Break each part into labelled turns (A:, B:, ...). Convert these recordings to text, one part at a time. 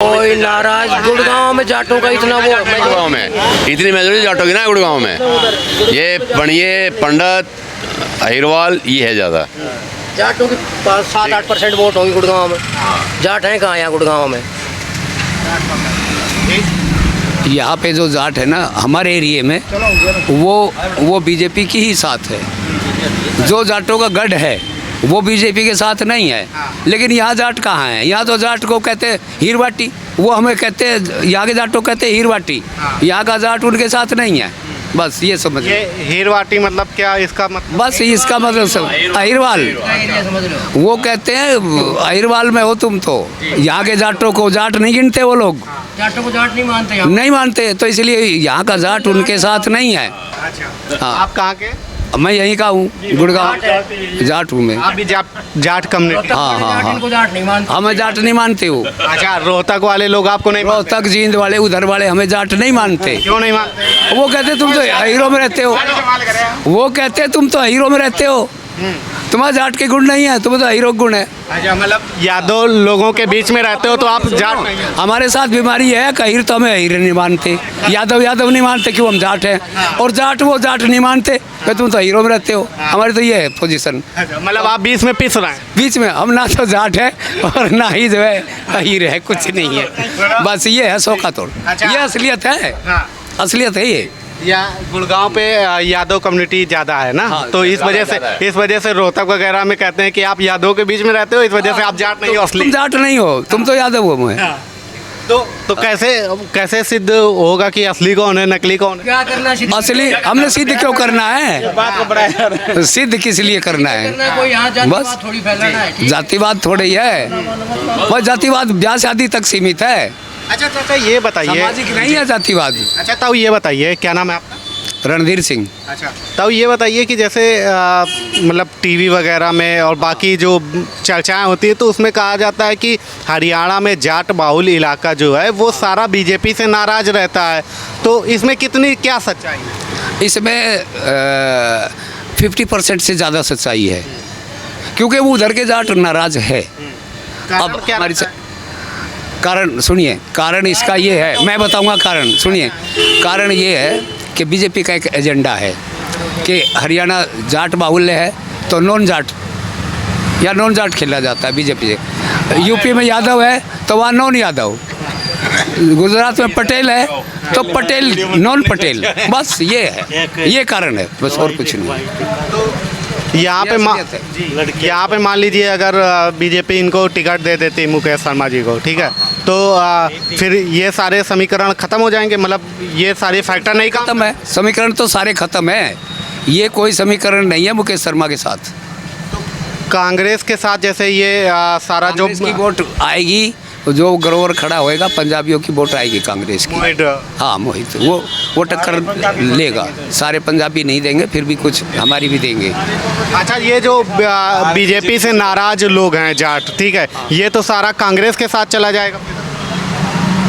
A: कोई नाराज गुड़गांव में जाटों का इतना वो
B: गुड़गांव में इतनी मेजोरिटी जाटों की ना गुड़गांव में, ये पणिये पंडित अहिरवाल ये है ज़्यादा।
A: जाटों के पास 7-8% वोट होंगे गुड़गांव में। जाट हैं कहाँ यहाँ गुड़गांव में?
C: यहाँ पे जो जाट है ना हमारे एरिए में वो बीजेपी की ही साथ है। जो जाटों का गढ़ है वो बीजेपी के साथ नहीं है। लेकिन यहाँ जाट कहाँ है? यहाँ तो जाट को कहते हैं हीरवाटी, वो हमें कहते हैं, यहाँ के जाटों कहते हैं हीरवाटी। यहाँ का जाट उनके साथ नहीं है। बस ये समझ।
D: ये हीरवाटी मतलब क्या? इसका मतलब
C: बस इसका मतलब अहिरवाल, वो कहते हैं अहिरवाल में हो तुम तो। यहाँ के जाटों को जाट नहीं गिनते वो लोग,
A: जाटों को जाट नहीं मानते
C: नहीं मानते, तो इसलिए यहाँ का जाट उनके साथ नहीं है।
D: अच्छा,
C: हाँ।
D: आप कहाँ के?
C: मैं यहीं का हूँ, गुड़गांव जाट हूँ मैं।
D: आप भी जाट कम्युनिटी?
C: हाँ हाँ हाँ,
A: इनको जाट नहीं मानते।
C: हमें जाट नहीं मानते हो।
D: अच्छा, रोहतक वाले लोग आपको नहीं मानते?
C: रोहतक जींद वाले उधर वाले हमें जाट नहीं मानते।
D: क्यों नहीं मानते?
C: वो कहते तुम तो हीरो में रहते हो, वो कहते तुम तो हीरो में रहते हो, तुम्हारा जाट के गुण नहीं है, तुम्हें तो हीरो गुण है।
D: अच्छा, मतलब यादव लोगों के बीच में रहते हो तो आप जाट नहीं हैं?
C: हमारे साथ बीमारी है कि हीर तो हमें हीर नहीं मानते, यादव नहीं मानते क्यों हम जाट हैं, और जाट वो जाट नहीं मानते कि तुम तो हीरो में रहते हो। हमारी तो ये है पोजीशन।
D: अच्छा, मतलब आप बीच में पिस रहे हैं?
C: बीच में हम ना तो जाट है और ना ही जो है हीर है, कुछ नहीं है। बस ये है शौका तोड़,
D: अच्छा।
C: ये असलियत है।
D: हाँ।
C: असलियत है ये।
D: या गुड़गांव पे यादव कम्युनिटी ज़्यादा है ना,
C: हाँ,
D: तो इस वजह से रोहतक वगैरह में कहते हैं कि आप यादव के बीच में रहते हो, इस वजह से आप जाट नहीं हो असली।
C: तुम जाट नहीं हो, तुम तो यादव हो। मैं
D: तो कैसे सिद्ध होगा कि असली कौन है नकली कौन है?
A: क्या करना है?
C: असली हमने सिद्ध क्यों करना है? सिद्ध किस लिए करना है?
A: कोई यहाँ
C: बस।
A: जातिवाद थोड़ी फैलाना है, ठीक है?
C: जातिवाद थोड़ी है, बस जातिवाद ब्याह शादी तक सीमित है,
D: अच्छा चाचा, ये बताइए।
C: सामाजिक नहीं है जातिवाद।
D: अच्छा ताऊ, ये बताइए, क्या नाम है आपका?
C: रणधीर सिंह।
D: अच्छा ताऊ, ये बताइए कि जैसे मतलब टीवी वगैरह में और बाकी जो चर्चाएं होती है तो उसमें कहा जाता है कि हरियाणा में जाट बाहुल इलाका जो है वो सारा बीजेपी से नाराज रहता है, तो इसमें कितनी क्या सच्चाई है?
C: इसमें 50% से ज़्यादा सच्चाई है, क्योंकि वो उधर के जाट नाराज है। अब
D: क्या
C: हमारी कारण सुनिए, कारण इसका ये है, मैं बताऊंगा कारण, सुनिए। कारण ये है कि बीजेपी का एक एजेंडा है कि हरियाणा जाट बाहुल्य है तो नॉन जाट खेला जाता है बीजेपी से। यूपी में यादव है तो वहाँ नॉन यादव, गुजरात में पटेल है तो पटेल नॉन पटेल, बस ये है, ये कारण है, बस और कुछ नहीं।
D: यहाँ पे मान लीजिए अगर बीजेपी इनको टिकट दे देती मुकेश शर्मा जी को, ठीक है, तो फिर ये सारे समीकरण खत्म हो जाएंगे, मतलब ये सारे फैक्टर नहीं
C: खत्म है, समीकरण तो सारे खत्म है, ये कोई समीकरण नहीं है मुकेश शर्मा के साथ।
D: कांग्रेस के साथ जैसे ये सारा जो
C: की वोट आएगी, जो ग्रोवर खड़ा होएगा पंजाबियों की वोट आएगी कांग्रेस की। हाँ मोहित, वो टक्कर लेगा, सारे पंजाबी नहीं देंगे, फिर भी कुछ हमारी भी देंगे।
D: अच्छा, ये जो बीजेपी से नाराज लोग हैं जाट, ठीक है, ये तो सारा कांग्रेस के साथ चला जाएगा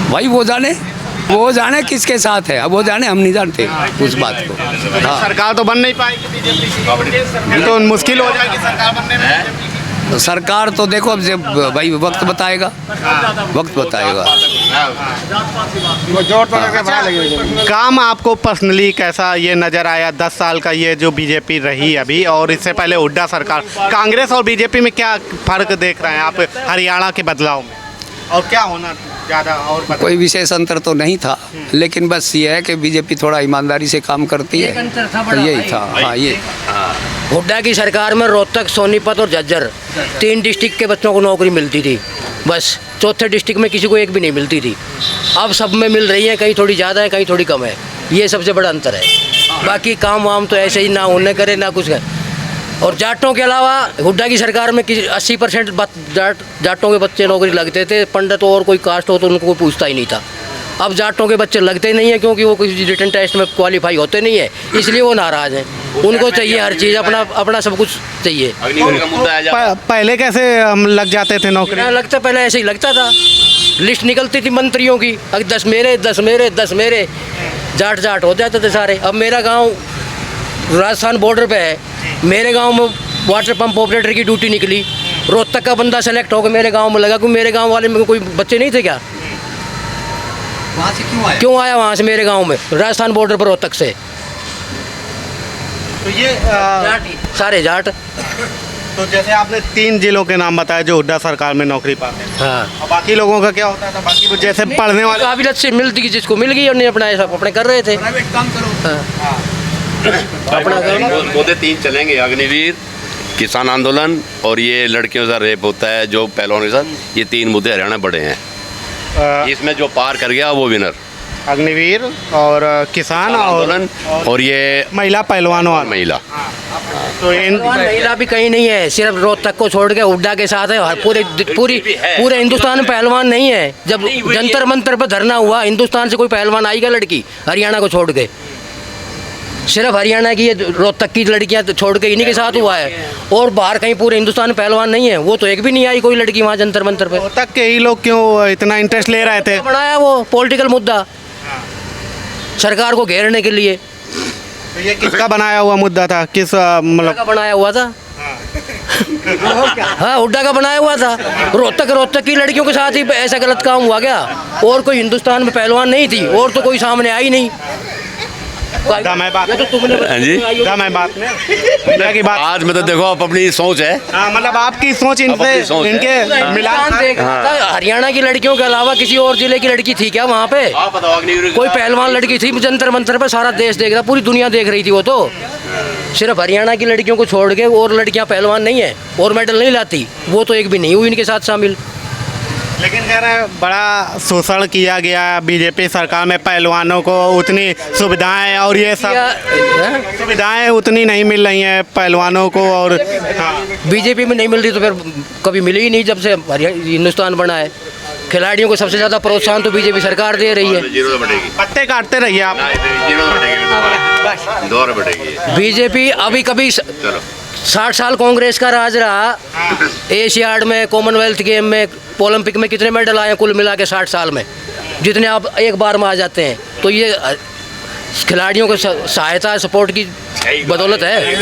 C: भाई, वो जाने किसके साथ है, अब वो जाने, हम नहीं जानते उस बात को। हाँ।
D: सरकार तो बन नहीं पाएगी बीजेपी, तो मुश्किल हो जाएगी सरकार बनने में।
C: सरकार तो देखो अब जब भाई वक्त बताएगा, वक्त बताएगा।
D: काम आपको पर्सनली कैसा ये नज़र आया 10 साल का ये जो बीजेपी रही अभी, और इससे पहले हुड्डा सरकार, कांग्रेस और बीजेपी में क्या फ़र्क देख रहे हैं आप हरियाणा के बदलाव में, और क्या होना ज़्यादा? और
C: कोई विशेष अंतर तो नहीं था, लेकिन बस ये है कि बीजेपी थोड़ा ईमानदारी से काम करती है, तो यही था। हाँ, ये
A: हुड्डा की सरकार में रोहतक, सोनीपत और झज्जर 3 डिस्ट्रिक्ट के बच्चों को नौकरी मिलती थी, बस चौथे डिस्ट्रिक्ट में किसी को एक भी नहीं मिलती थी। अब सब में मिल रही है, कहीं थोड़ी ज़्यादा है, कहीं थोड़ी कम है, ये सबसे बड़ा अंतर है। बाकी काम वाम तो ऐसे ही ना होने करे ना कुछ है। और जाटों के अलावा हुड्डा की सरकार में 80% जाटों के बच्चे नौकरी लगते थे, पंडित और कोई कास्ट हो तो उनको कोई पूछता ही नहीं था। अब जाटों के बच्चे लगते ही नहीं है, क्योंकि वो किसी रिटन टेस्ट में क्वालिफाई होते नहीं है, इसलिए वो नाराज़ हैं। उनको चाहिए हर चीज़, अपना सब कुछ चाहिए।
D: पहले कैसे हम लग जाते थे नौकरी?
A: लगता पहले ऐसे ही लगता था, लिस्ट निकलती थी मंत्रियों की, 10 मेरे, जाट हो जाते थे सारे। अब मेरा गाँव राजस्थान बॉर्डर पे है, मेरे गांव में वाटर पंप ऑपरेटर की ड्यूटी निकली, रोहतक का बंदा सेलेक्ट होकर मेरे गांव में लगा, क्योंकि मेरे गांव वाले में कोई बच्चे नहीं थे क्या,
C: वहाँ से क्यों आया?
A: क्यों आया वहाँ से मेरे गांव में, राजस्थान बॉर्डर पर रोहतक से।
D: तो ये
A: सारे जाट।
D: तो जैसे आपने 3 जिलों के नाम बताए जो हुड्डा सरकार में नौकरी पाते हैं,
A: हाँ,
D: और बाकी लोगों का क्या होता था? बाकी वो जैसे पढ़ने वाले
A: काबिलियत से मिलती की जिसको मिल गई, उन्हें अपना सब अपने कर रहे थे।
C: प्राइवेट काम करो।
A: हाँ। अपना करो।
B: मुद्दे 3 चलेंगे, अग्निवीर, किसान आंदोलन और ये लड़कियों से रेप होता है जो पहलवानों के साथ, ये 3 मुद्दे हरियाणा बड़े हैं। इसमें जो पार कर गया वो विनर।
D: अग्निवीर और किसान और
B: आंदोलन और ये
D: महिला पहलवानों वाला।
B: महिला।
D: तो इन
A: महिला भी कहीं नहीं है, सिर्फ रोहतक को छोड़ के हुड्डा के साथ है। हर पूरे हिंदुस्तान में पहलवान नहीं है। जब जंतर मंतर पर धरना हुआ, हिंदुस्तान से कोई पहलवान आएगा लड़की हरियाणा को छोड़ के? सिर्फ हरियाणा की, ये रोहतक की लड़कियां छोड़ के इन्हीं के साथ हुआ है, और बाहर कहीं पूरे हिंदुस्तान में पहलवान नहीं है। वो तो एक भी नहीं आई कोई लड़की वहाँ जंतर मंतर पे।
D: तक के ही लोग क्यों इतना इंटरेस्ट ले रहे थे?
A: बनाया वो पॉलिटिकल मुद्दा सरकार को घेरने के लिए।
D: तो ये किसका बनाया हुआ मुद्दा था? किस मतलब
A: का बनाया हुआ था? हाँ, हुड्डा का बनाया हुआ था। रोहतक की लड़कियों के साथ ही ऐसा गलत काम हुआ क्या? और कोई हिंदुस्तान में पहलवान नहीं थी, और तो कोई सामने आई नहीं।
D: दम है बात।
A: ये तो तुमने
B: हाँ जी।
D: दम है बात में। क्या की बात?
B: आज में तो देखो आप अपनी सोच है।
D: हाँ, मतलब आपकी सोच
B: अपनी
D: इनसे
B: सोच है।
D: इनके मिला।
A: हरियाणा की लड़कियों के अलावा किसी और जिले की लड़की थी क्या वहाँ पे?
B: आप बताओ, अग्निवीर
A: कोई पहलवान लड़की थी जंतर मंतर पे? सारा देश देख रहा, पूरी दुनिया देख रही थी वो तो। सिर्फ हरियाणा की लड़कियों को छोड़ के और लड़कियां पहलवान नहीं है और मेडल नहीं लाती, वो तो एक भी नहीं हुई इनके साथ शामिल।
D: लेकिन कह रहे हैं बड़ा शोषण किया गया बीजेपी सरकार में, पहलवानों को उतनी सुविधाएं और ये सब सुविधाएं उतनी नहीं मिल रही हैं पहलवानों को। और
A: बीजेपी में नहीं मिल रही तो फिर कभी मिली ही नहीं जब से हिंदुस्तान बना है। खिलाड़ियों को सबसे ज़्यादा प्रोत्साहन तो बीजेपी सरकार दे रही है।
B: जीरो बढ़ेगी,
D: पत्ते काटते रहिए आप।
B: जीरो बढ़ेगी, दौर बढ़ेगी।
A: बीजेपी अभी कभी
B: चलो
A: 60 साल कांग्रेस का राज रहा। एशियाड में, कॉमनवेल्थ गेम में, ओलंपिक में कितने मेडल आए कूल मिला के 60 साल में, जितने आप एक बार में आ जाते हैं। तो ये खिलाड़ियों को सहायता सपोर्ट की बदौलत है।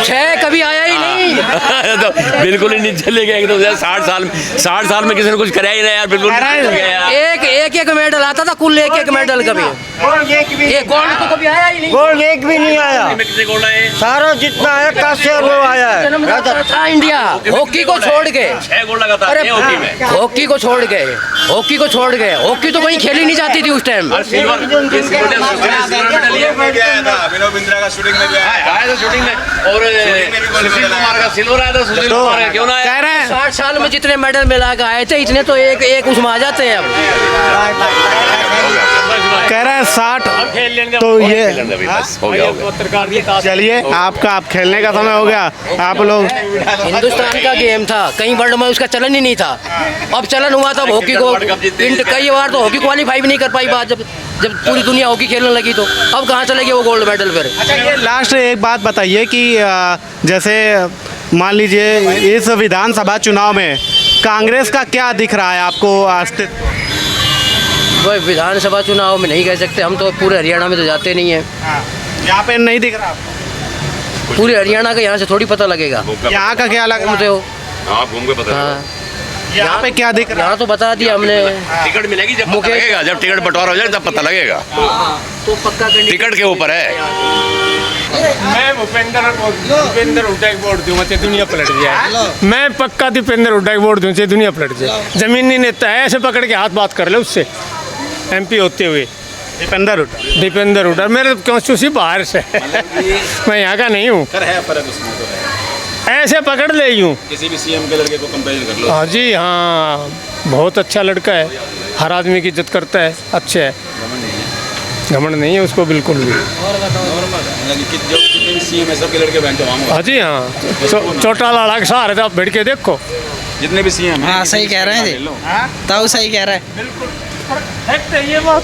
A: 6 कभी आया ही नहीं।
B: तो बिल्कुल ही नीचे ले गया एकदम। 60 साल में किसी ने कुछ कराया ही नहीं यार, बिल्कुल
A: एक मेडल आता था, कुल एक मेडल कभी। ये गोल्ड तो कभी आया ही नहीं।
E: गोल्ड एक भी नहीं आया। सारा जितना है काशी वो आया है।
A: था इंडिया हॉकी को छोड़ के।
B: 6 गोल लगातार
A: अरे हॉकी को छोड़ के, हॉकी तो कहीं खेली नहीं जाती थी उस टाइम।
B: शूटिंग में और सुशील कुमार का सिल्वर आया था। सुशील कुमार का क्यों ना आया?
D: कह रहे हैं
A: 60 साल में जितने मेडल मिला के आए थे, इतने तो एक उसमें आ जाते हैं अब।
D: कह रहे हैं 60। तो ये
B: हो गया।
D: चलिए आप खेलने का समय हो गया। आप लोग
A: हिंदुस्तान का गेम था, कई वर्ल्ड में उसका चलन ही नहीं था। अब चलन हुआ तब हॉकी को कई बार तो हॉकी क्वालिफाई भी नहीं कर पाई बात, जब पूरी दुनिया हॉकी खेलने लगी। तो अब कहाँ चले गए वो गोल्ड मेडल फिर?
D: अच्छा, ये लास्ट एक बात बताइए कि जैसे मान लीजिए इस विधानसभा चुनाव में कांग्रेस का क्या दिख रहा है आपको अस्तित्व?
A: वही विधानसभा चुनाव में नहीं कह सकते, हम तो पूरे हरियाणा में तो जाते नहीं हैं।
D: यहाँ पे नहीं दिख रहा आपको?
A: पूरे हरियाणा का यहाँ से थोड़ी पता लगेगा।
D: यहाँ का क्या लग
A: घूमते हो?
B: आप घूम के पता
A: हाँ,
D: यहाँ पे क्या दिख रहा
A: यहाँ तो बता दिया हमने।
B: टिकट मिलेगी जब पता लगेगा, जब टिकट बंटवारा हो जाए तब पता लगेगा।
A: तो पक्का
B: टिकट के ऊपर है।
F: मैं भूपेंद्र हुड्डा की वोट दूंगा चाहे दुनिया पलट जाए। मैं पक्का दीपेंद्र हुड्डा की वोट दूं चाहे दुनिया पलट जाए। जमीनी नेता है, ऐसे पकड़ के हाथ बात कर ले उससे MP होते हुए। दीपेंद्र हुड्डा मेरे कॉन्स्टिट्यूंसी बाहर से मैं यहाँ का नहीं हूँ। ऐसे पकड़ ले यूँ
G: किसी भी CM के लड़के को कंपेरिजन कर लो।
F: हाँ जी, हाँ बहुत अच्छा लड़का है, हर आदमी की इज्जत करता है, अच्छा है, घमंड नहीं है उसको बिल्कुल भी।
G: जो जितने भी CM है सबके लड़के बहन चवाऊंगा।
F: हाँ जी, हाँ छोटा लाड़ा के सहारे तो आप बैठ के देखो।
G: जितने भी CM हैं।
E: हाँ सही कह रहे हैं जी, ताऊ सही कह रहा है।
F: ये बात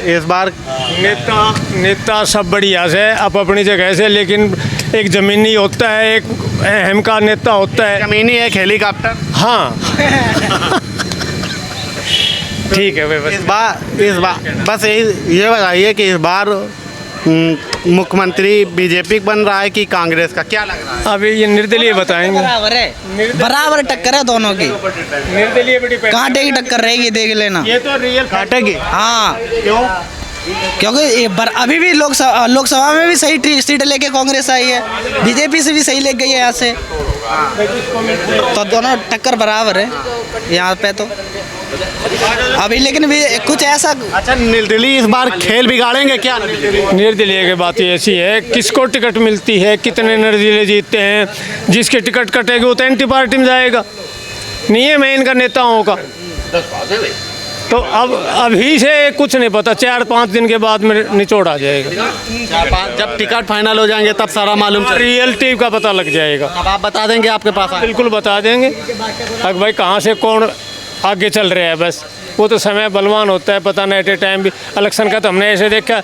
D: इस बार
F: नेता सब बढ़िया से आप अपनी जगह से, लेकिन एक ज़मीनी होता है, एक अहम का नेता होता है।
D: जमीनी एक हेलीकॉप्टर।
F: हाँ ठीक है भाई,
D: इस बार बस ये बताइए कि इस बार मुख्यमंत्री बीजेपी बन रहा है कि कांग्रेस का, क्या लग रहा है?
F: अभी ये निर्दलीय बताएंगे।
E: बराबर है, बराबर टक्कर है दोनों की।
F: निर्दलीय भी डिपेंड,
E: कांटे की टक्कर रहेगी, देख लेना।
F: ये तो रियल
D: काटेगी?
E: हाँ,
D: क्यों?
E: क्योंकि अभी भी लोकसभा में भी सही सीट लेके कांग्रेस आई है, बीजेपी से भी सही ले गई है यहाँ से, तो दोनों टक्कर बराबर है यहाँ पे तो अभी। लेकिन भी कुछ ऐसा,
D: अच्छा, निर्दलीय इस बार खेल बिगाड़ेंगे क्या?
F: निर्दलीय की बात ऐसी है, किसको टिकट मिलती है, कितने निर्दलीय जीतते हैं, जिसके टिकट कटेगी वो तो एंटी पार्टी में जाएगा, नियम है इनका नेताओं का। तो अब अभी से कुछ नहीं पता, 4-5 दिन के बाद में निचोड़ आ जाएगा।
D: जब टिकट फाइनल हो जाएंगे तब सारा मालूम चलेगा।
F: रियलिटी का पता लग जाएगा।
D: अब आप बता देंगे, आपके पास आए?
F: बिल्कुल बता देंगे। अब भाई कहाँ से कौन आगे चल रहा है, बस वो तो समय बलवान होता है, पता नहीं। एट ए टाइम भी इलेक्शन का तो हमने ऐसे देखा,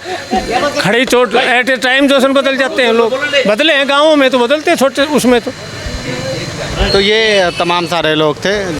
F: खड़ी चोट एट ए टाइम जो बदल जाते हैं लोग, बदले हैं गाँवों में तो बदलते हैं, छोटे उसमें तो
D: ये तमाम सारे लोग थे।